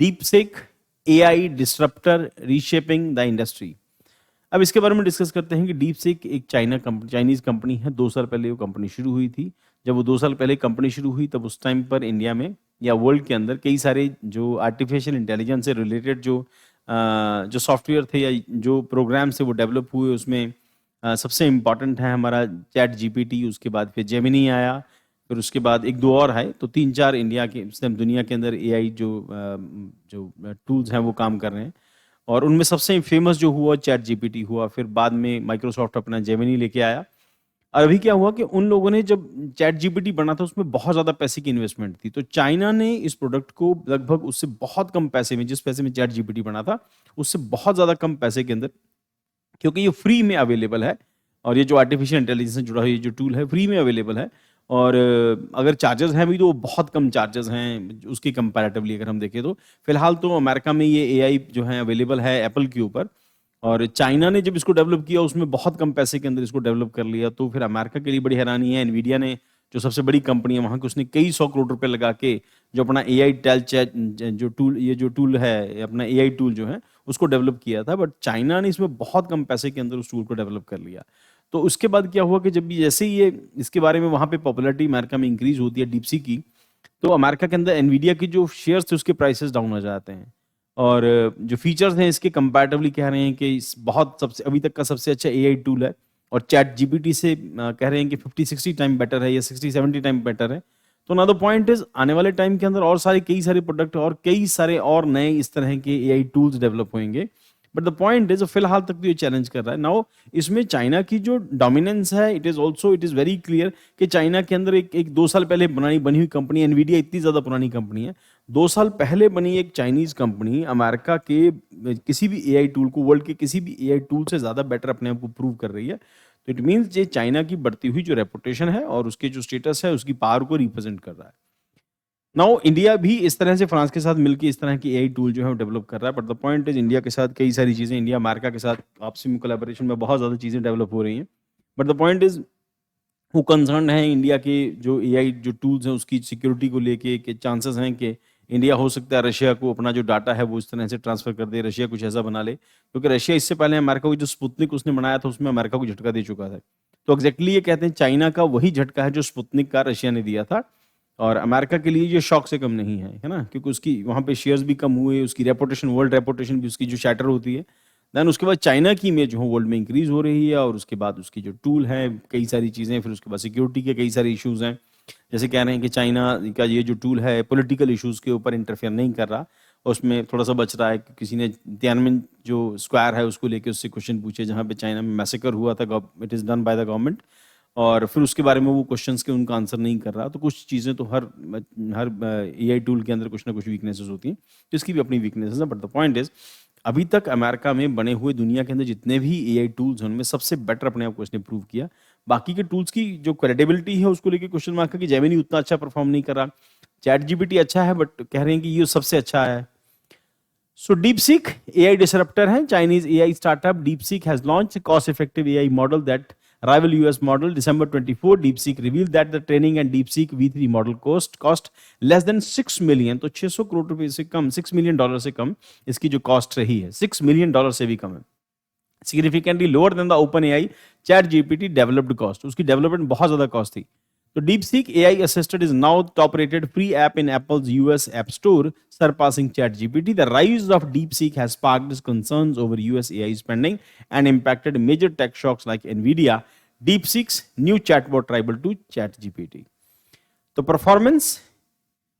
DeepSeek AI disruptor reshaping the industry. अब इसके बारे में डिस्कस करते हैं कि डीपसीक एक चाइनीज कंपनी है। 2 साल पहले वो कंपनी शुरू हुई थी। जब वो 2 साल पहले कंपनी शुरू हुई तब उस टाइम पर इंडिया में या वर्ल्ड के अंदर कई सारे जो आर्टिफिशियल इंटेलिजेंस से रिलेटेड जो सॉफ्टवेयर थे या जो प्रोग्राम्स थे वो डेवलप हुए। उसमें सबसे इम्पॉर्टेंट है हमारा चैट जीपीटी, उसके बाद फिर जेमिनी आया, फिर उसके बाद एक दो और है। तो 3-4 इंडिया के दुनिया के अंदर एआई जो टूल्स हैं वो काम कर रहे हैं। और उनमें सबसे फेमस जो हुआ चैट जीपीटी हुआ, फिर बाद में माइक्रोसॉफ्ट अपना जेमिनी लेके आया। और अभी क्या हुआ कि उन लोगों ने जब चैट जीपीटी बना था उसमें बहुत ज़्यादा पैसे की इन्वेस्टमेंट थी। तो चाइना ने इस प्रोडक्ट को लगभग उससे बहुत कम पैसे में, जिस पैसे में चैट जीपीटी बना था उससे बहुत ज़्यादा कम पैसे के अंदर, क्योंकि ये फ्री में अवेलेबल है और ये जो आर्टिफिशियल इंटेलिजेंस से जुड़ा हुआ ये जो टूल है फ्री में अवेलेबल है। और अगर चार्जेस हैं भी तो वो बहुत कम चार्जेस हैं उसकी कंपैरेटिवली अगर हम देखें तो। फिलहाल तो अमेरिका में ये एआई जो है अवेलेबल है एप्पल के ऊपर, और चाइना ने जब इसको डेवलप किया उसमें बहुत कम पैसे के अंदर इसको डेवलप कर लिया। तो फिर अमेरिका के लिए बड़ी हैरानी है। एनवीडिया ने, जो सबसे बड़ी कंपनी है वहाँ की, उसने कई 100 करोड़ रुपए लगा के जो अपना एआई टेल चैट जो टूल है, अपना एआई टूल जो है उसको डेवलप किया था। बट चाइना ने इसमें बहुत कम पैसे के अंदर उस टूल को डेवलप कर लिया। तो उसके बाद क्या हुआ कि जब भी जैसे ही ये इसके बारे में वहाँ पे पॉपुलैरिटी अमेरिका में इंक्रीज होती है डीपसीक की, तो अमेरिका के अंदर एनवीडिया की जो शेयर्स थे उसके प्राइसेस डाउन हो जाते हैं। और जो फीचर्स हैं इसके कंपैरेटिवली कह रहे हैं कि इस बहुत सबसे अभी तक का सबसे अच्छा एआई टूल है। और चैट जीपीटी से कह रहे हैं कि 50-60 टाइम बेटर है या 60-70 टाइम बेटर है। तो ना द पॉइंट इज, आने वाले टाइम के अंदर और कई सारे प्रोडक्ट और कई सारे और नए इस तरह के एआई टूल्स डेवलप होंगे। बट द पॉइंट इज, फिलहाल तक तो ये चैलेंज कर रहा है। नाउ इसमें चाइना की जो डोमिनेंस है, इट इज वेरी क्लियर कि चाइना के अंदर एक 2 साल पहले बनी हुई कंपनी एनवीडिया इतनी ज्यादा पुरानी कंपनी है। 2 साल पहले बनी एक चाइनीज कंपनी अमेरिका के किसी भी एआई टूल को, वर्ल्ड के किसी भी एआई टूल से ज्यादा बेटर अपने आप को प्रूव कर रही है। तो इट मीन्स ये चाइना की बढ़ती हुई जो रेपुटेशन है और उसके जो स्टेटस है उसकी पावर को रिप्रेजेंट कर रहा है। नाउ इंडिया भी इस तरह से फ्रांस के साथ मिलकर इस तरह की एआई टूल जो है वो डेवलप कर रहा है। But the point is, India के साथ कई सारी चीजें, इंडिया अमेरिका के साथ आपसी में कोलैबोरेशन में बहुत ज्यादा चीजें डेवलप हो रही हैं। बट द पॉइंट इज, वो कंसर्न है इंडिया के जो एआई जो टूल्स हैं उसकी सिक्योरिटी को लेके के चांसेस हैं कि इंडिया हो सकता है रशिया को अपना जो डाटा है वो इस तरह से ट्रांसफर कर दे, रशिया कुछ ऐसा बना ले। क्योंकि रशिया इससे पहले अमेरिका को जो स्पुतनिक उसने बनाया था उसमें अमेरिका को झटका दे चुका था। तो एग्जैक्टली ये कहते हैं चाइना का वही झटका है जो स्पुतनिक का रशिया ने दिया था। और अमेरिका के लिए ये शॉक से कम नहीं है ना, क्योंकि उसकी वहाँ पे शेयर्स भी कम हुए, उसकी रेपुटेशन, वर्ल्ड रेपुटेशन भी उसकी जो शैटर होती है। देन उसके बाद चाइना की इमेज जो वर्ल्ड में इंक्रीज हो रही है, और उसके बाद उसकी जो टूल है कई सारी चीज़ें, फिर उसके बाद सिक्योरिटी के कई सारे इश्यूज हैं। जैसे कह रहे हैं कि चाइना का ये जो टूल है पॉलिटिकल इश्यूज के ऊपर इंटरफेयर नहीं कर रहा, उसमें थोड़ा सा बच रहा है। किसी ने तियानमेन जो स्क्वायर है उसको लेके उससे क्वेश्चन पूछे जहाँ पे चाइना में मैसेकर हुआ था, it is done by the government, और फिर उसके बारे में वो क्वेश्चंस के उनका आंसर नहीं कर रहा। तो कुछ चीज़ें तो हर एआई टूल के अंदर कुछ ना कुछ वीकनेसेस होती हैं, तो इसकी भी अपनी वीकनेसेस है। बट द पॉइंट इज, अभी तक अमेरिका में बने हुए दुनिया के अंदर जितने भी एआई टूल्स हैं उनमें सबसे बेटर अपने आप को इसने प्रूव किया। बाकी के टूल्स की जो क्रेडिबिलिटी है उसको लेके क्वेश्चन मार्क है कि जेमिनी उतना अच्छा परफॉर्म नहीं कर रहा, चैट जीपीटी अच्छा है बट कह रहे हैं कि ये सबसे अच्छा है। सो डीपसीक एआई डिसरप्टर है, Chinese AI startup. DeepSeek has launched cost effective AI model that rival US model. December 24, DeepSeek revealed that the training and DeepSeek V3 model cost less than 6 million, तो 600 करोड़ रुपए से कम, $6 million से कम इसकी जो cost रही है, $6 million से भी कम है। Significantly lower than the OpenAI ChatGPT developed cost, उसकी डेवलपमेंट बहुत ज्यादा कॉस्ट थी। तो DeepSeek AI Assisted is now top-rated free app in Apple's US App Store, surpassing ChatGPT. The rise of DeepSeek has sparked concerns over US AI spending and impacted major tech stocks like Nvidia. DeepSeek's new chatbot rival to ChatGPT. तो performance,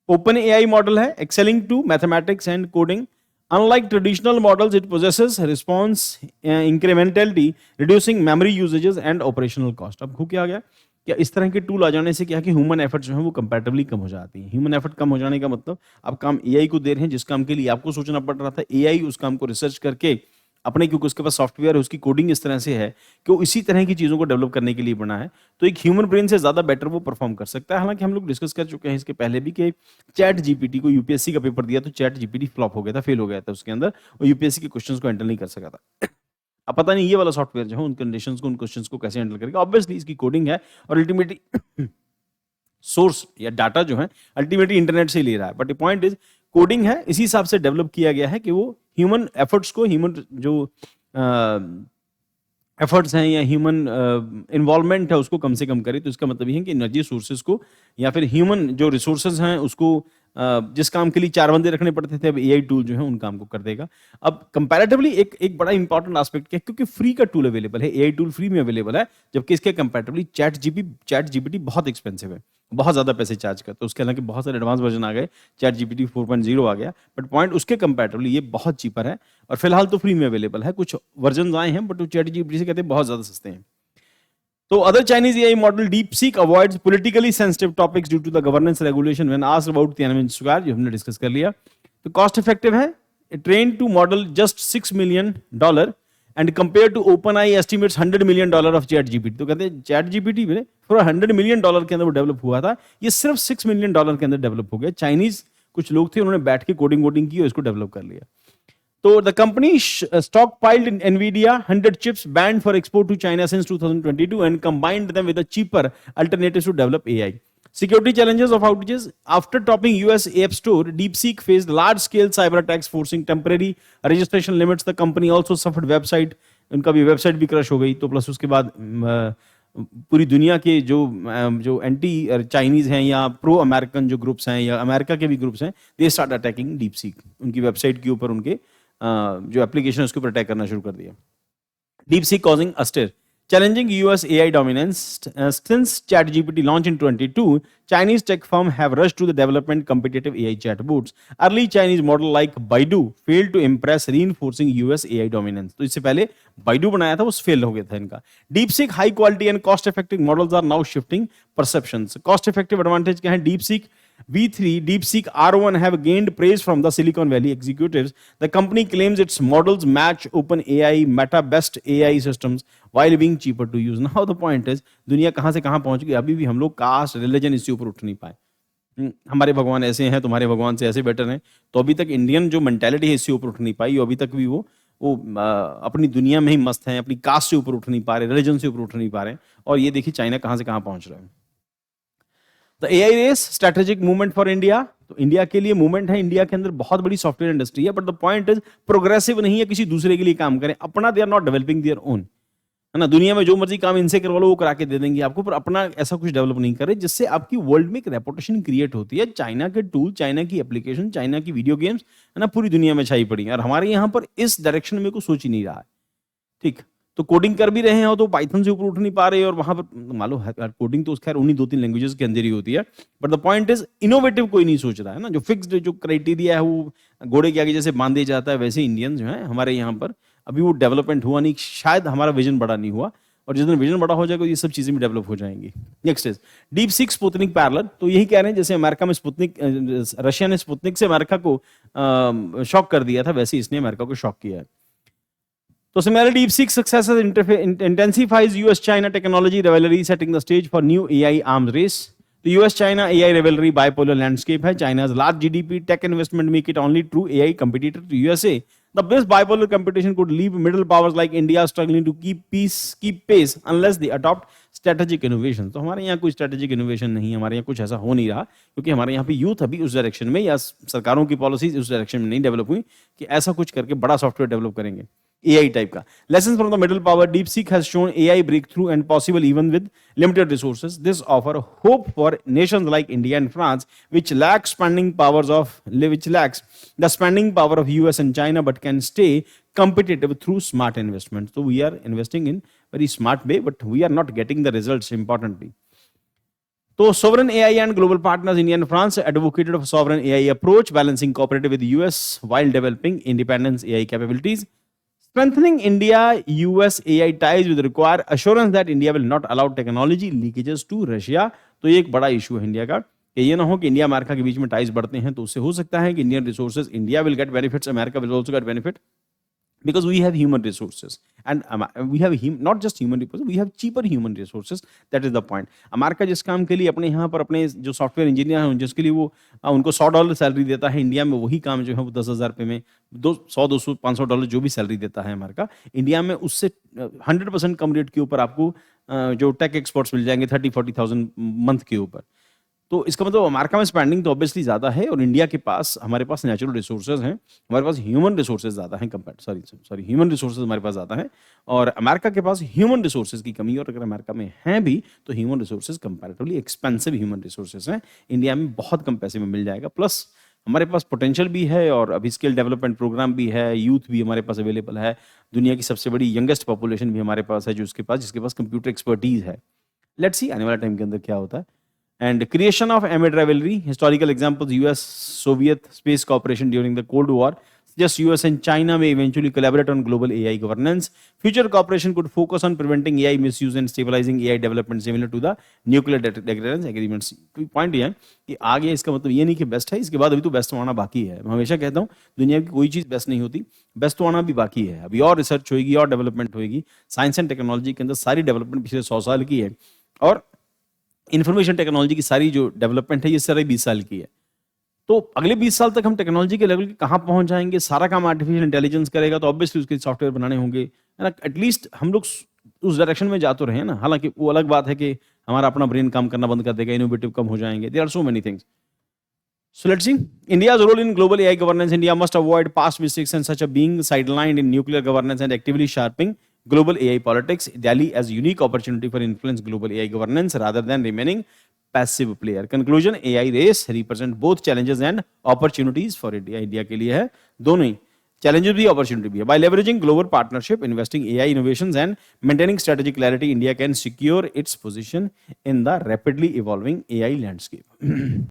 OpenAI model है excelling to mathematics and coding. Unlike traditional models, it possesses response incrementality, reducing memory usages and operational cost. अब क्या आ गया? क्या इस तरह के tool आ जाने से क्या है कि ह्यूमन एफर्ट जो है वो कंपैरेटिवली कम हो जाती है। ह्यूमन एफर्ट कम हो जाने का मतलब आप काम एआई को दे रहे हैं, जिस काम के लिए आपको सोचना पड़ रहा था एआई उस काम को रिसर्च करके अपने, क्योंकि उसके पास सॉफ्टवेयर है, उसकी कोडिंग इस तरह से है कि वो इसी तरह की चीज़ों को डेवलप करने के लिए बना है, तो एक ह्यूमन ब्रेन से ज़्यादा बेटर वो परफॉर्म कर सकता है। हालांकि हम लोग डिस्कस कर चुके हैं इसके पहले भी कि चैट जीपीटी को यूपीएससी का पेपर दिया तो चैट जीपीटी फ्लॉप हो गया था, फेल हो गया था उसके अंदर, और यूपीएससी के क्वेश्चंस को हैंडल नहीं कर सका था। अब पता नहीं ये वाला सॉफ्टवेयर जो है उन कंडीशंस को, उन क्वेश्चंस को कैसे हैंडल करेगा। ऑब्वियसली इसकी कोडिंग है और अल्टीमेटली सोर्स या डाटा जो है अल्टीमेटली इंटरनेट से ही ले रहा है। बट पॉइंट इज, कोडिंग है इसी हिसाब से डेवलप किया गया है कि वो ह्यूमन एफर्ट्स को, ह्यूमन जो एफर्ट्स हैं या ह्यूमन इन्वॉल्वमेंट है उसको कम से कम करे। तो इसका मतलब ये है कि एनर्जी सोर्सेज को या फिर ह्यूमन जो रिसोर्सेज हैं उसको जिस काम के लिए 4 बंदे रखने पड़ते थे, अब एआई टूल जो है उन काम को कर देगा। अब कंपैरेटिवली एक बड़ा इंपॉर्टेंट एस्पेक्ट क्या है, क्योंकि फ्री का टूल अवेलेबल है, एआई टूल फ्री में अवेलेबल है, जबकि इसके कंपैरेटिवली चैट जीपीटी बहुत एक्सपेंसिव है, बहुत ज्यादा पैसे चार्ज करता है। उसके हालांकि बहुत सारे एडवांस वर्जन आ गए, चैट जीपीटी 4.0 आ गया, बट पॉइंट उसके कंपैरेटिवली ये बहुत चीपर है और फिलहाल तो फ्री में अवेलेबल है। कुछ वर्जन आए हैं बट वो चैट जीपीटी से कहते हैं बहुत ज्यादा सस्ते हैं। तो other Chinese AI model DeepSeek avoids politically sensitive topics due to the governance regulation when asked about Tiananmen Square, जो हमने डिस्कस कर लिया। तो कॉस्ट इफेक्टिव है, trained to model just $6 million and compared to OpenAI estimates $100 million of ChatGPT। तो कहते हैं ChatGPT में पूरा $100 million के अंदर वो डेवलप हुआ था, ये सिर्फ $6 million के अंदर डेवलप हो गया। चाइनीज कुछ लोग थे, उन्होंने बैठ के कोडिंग वोडिंग की और इसको डेवलप कर लिया। So the company stockpiled in NVIDIA 100 chips banned for export to China since 2022 and combined them with a cheaper alternatives to develop AI. Security challenges of outages. After topping US App Store, DeepSeek faced large-scale cyber attacks forcing temporary registration limits. The company also suffered website, उनका भी website भी crush हो गई। तो plus उसके बाद पूरी दुनिया के जो एंटी चाइनीज हैं या प्रो अमेरिकन जो ग्रुप्स हैं या अमेरिका के भी ग्रुप्स हैं, दे स्टार्ट अटैकिंग डीपसीक। उनकी वेबसाइट के ऊपर उनके जो एप्लीकेशन है उसके ऊपर अटैक करना शुरू कर दिया। DeepSeek causing astir, challenging US AI dominance. Since ChatGPT launched in 2022, Chinese tech firms have rushed to the development competitive AI chatbots. Early Chinese model like Baidu failed to impress, reinforcing US AI dominance. तो इससे पहले Baidu बनाया था, वो fail हो गया था इनका। DeepSeek high quality and cost effective models are now shifting perceptions. Cost effective advantage क्या है? DeepSeek V3, DeepSeek R1 have gained praise from the Silicon Valley executives. The company claims its models match OpenAI Meta best AI systems while being cheaper to use. Now the point is, दुनिया कहां से कहां पहुंच गई, अभी भी हम लोग कास्ट रिलीजन इससे ऊपर उठ नहीं पाए। हमारे भगवान ऐसे हैं, तुम्हारे भगवान से ऐसे बेटर हैं, तो अभी तक इंडियन जो मेंटालिटी है इससे ऊपर उठ नहीं पाई। अभी तक भी वो अपनी दुनिया में ही मस्त हैं, अपनी कास्ट से ऊपर उठ नहीं पा रहे, रिलीजन से ऊपर उठ नहीं पा रहे। और ये देखिए चाइना कहां से कहां पहुंच रहा है। The AI race strategic movement for India. तो इंडिया के लिए मूवमेंट है, इंडिया के अंदर बहुत बड़ी सॉफ्टवेयर इंडस्ट्री है, but the point is progressive नहीं है, किसी दूसरे के लिए काम करें अपना। They are not developing their own, है ना। दुनिया में जो मर्जी काम इनसे करवा लो वो करा के दे देंगे आपको, पर अपना ऐसा कुछ डेवलप नहीं करे जिससे आपकी वर्ल्ड में एक रेपुटेशन क्रिएट होती है। चाइना के टूल, चाइना की एप्लीकेशन, चाइना की वीडियो गेम्स, है ना, पूरी दुनिया में छाई पड़ी है, और हमारे यहाँ पर इस डायरेक्शन में कोई सोच ही नहीं रहा है। ठीक, तो कोडिंग कर भी रहे हैं तो पाइथन से ऊपर उठ नहीं पा रहे, और वहां पर मान लो कोडिंग तो खैर उन्हीं 2-3 लैंग्वेजेस के अंदर ही होती है, but the point is innovative कोई नहीं सोच रहा है ना। जो फिक्स्ड जो क्राइटेरिया है वो घोड़े के आगे जैसे बांध दिया जाता है, वैसे इंडियंस जो है हमारे यहाँ पर अभी वो डेवलपमेंट हुआ नहीं, शायद हमारा विजन बड़ा नहीं हुआ, और जिस दिन विजन बड़ा हो जाएगा ये सब चीजें भी डेवलप हो जाएंगी। Next is DeepSeek Sputnik parallel. तो यही कह रहे हैं जैसे अमेरिका में स्पुतनिक, रशिया ने स्पुतनिक से अमेरिका को शॉक कर दिया था, वैसे इसने अमेरिका को शॉक किया है। So similarly, DeepSeek success intensifies US-China technology rivalry, setting the stage for new AI arms race. The US-China AI rivalry bipolar landscape है. China's large GDP tech investment make it only true AI competitor to USA. This bipolar competition could leave middle powers like India struggling to keep pace unless they adopt strategic innovation. तो हमारे यहाँ कोई strategic innovation नहीं, हमारे यहाँ कुछ ऐसा हो नहीं रहा, क्योंकि हमारे यहाँ पे यूथ अभी उस डायरेक्शन में या सरकारों की पॉलिसीज उस डायरेक्शन में नहीं डेवलप हुई कि ऐसा कुछ करके बड़ा सॉफ्टवेयर डेवलप करेंगे AI टाइप का। Lessons from the middle power. DeepSeek has shown AI breakthrough and possible even with limited resources. This offer hope for nations like India and France, which lacks the spending power of US and China, but can stay competitive through smart investment. So we are investing in very smart way, but we are not getting the results importantly. So sovereign AI and global partners, India and France, advocated of sovereign AI approach, balancing cooperative with the US while developing independent AI capabilities. Strengthening India-US AI ties will require assurance that India will not allow technology leakages to Russia. तो ये एक बड़ा issue है India का, कि ये ना हो कि इंडिया अमेरिका के बीच में टाइज बढ़ते हैं, तो उससे हो सकता है कि Indian resources, India will get benefits, America will also get benefit, because we have human resources and we have not just human resources, we have cheaper human resources. That is the point. America जिस काम के लिए अपने यहाँ पर अपने जो software engineer हैं जिसके लिए वो उनको $100 सैलरी देता है, इंडिया में वही काम जो है वो 10,000 रुपये में, 100, 200, $500 जो भी सैलरी देता है अमेरिका, इंडिया में उससे 100% कम रेट के ऊपर आपको जो टेक एक्सपर्ट्स मिल जाएंगे 30-40,000 मंथ के ऊपर। तो इसका मतलब अमेरिका में स्पेंडिंग तो ऑब्वियसली ज़्यादा है और इंडिया के पास हमारे पास नेचुरल रिसोर्सेज हैं, हमारे पास ह्यूमन रिसोर्सेज ज़्यादा हैं कंपेयर सॉरी ह्यूमन रिसोर्सेज हमारे पास ज़्यादा हैं और अमेरिका के पास ह्यूमन रिसोर्सेज की कमी है और अगर अमेरिका में हैं भी तो human resources comparatively expensive human resources हैं। इंडिया में बहुत कम पैसे में मिल जाएगा, प्लस हमारे पास पोटेंशियल भी है और अभी स्किल डेवलपमेंट प्रोग्राम भी है, यूथ भी हमारे पास अवेलेबल है, दुनिया की सबसे बड़ी यंगेस्ट पॉपुलेशन भी हमारे पास है जिसके पास कंप्यूटर एक्सपर्टीज है। लेट्स सी आने वाला टाइम के अंदर क्या होता है। And creation of amid rivalry, historical examples, US-Soviet space cooperation during the Cold War suggests US and China may eventually collaborate on global AI governance. Future cooperation could focus on preventing AI misuse and stabilizing AI development similar to the nuclear deterrence agreements. Point ये है कि आगे इसका मतलब ये नहीं कि best है, इसके बाद अभी तो बेस्ट होना बाकी है। मैं हमेशा कहता हूँ दुनिया की कोई चीज़ बेस्ट नहीं होती, बेस्ट होना भी बाकी है। अभी और रिसर्च होगी और डेवलपमेंट होगी। साइंस एंड टेक्नोलॉजी के अंदर सारी डेवलपमेंट पिछले 100 साल की है और इंफॉर्मेशन टेक्नोलॉजी की सारी जो डेवलपमेंट है ये सारे 20 साल की है। तो अगले 20 साल तक हम टेक्नोलॉजी के लेवल के कहाँ पहुंच जाएंगे, सारा काम आर्टिफिशियल इंटेलिजेंस करेगा तो ऑब्वियसली उसके सॉफ्टवेयर बनाने होंगे, है ना। एटलीस्ट हम लोग उस डायरेक्शन में जा तो रहे हैं ना। हालांकि वो अलग बात है कि हमारा अपना ब्रेन काम करना बंद कर देगा, इनोवेटिव कम हो जाएंगे। There are so many things. So let's see. India's role in global AI governance. India must avoid past mistakes and such a being sidelined in nuclear governance and actively sharpening global AI politics. Delhi as unique opportunity for influence global AI governance rather than remaining passive player. Conclusion: AI race represent both challenges and opportunities for India. India के लिए है दोनों ही, challenges भी opportunity भी है. By leveraging global partnership, investing AI innovations and maintaining strategic clarity, India can secure its position in the rapidly evolving AI landscape.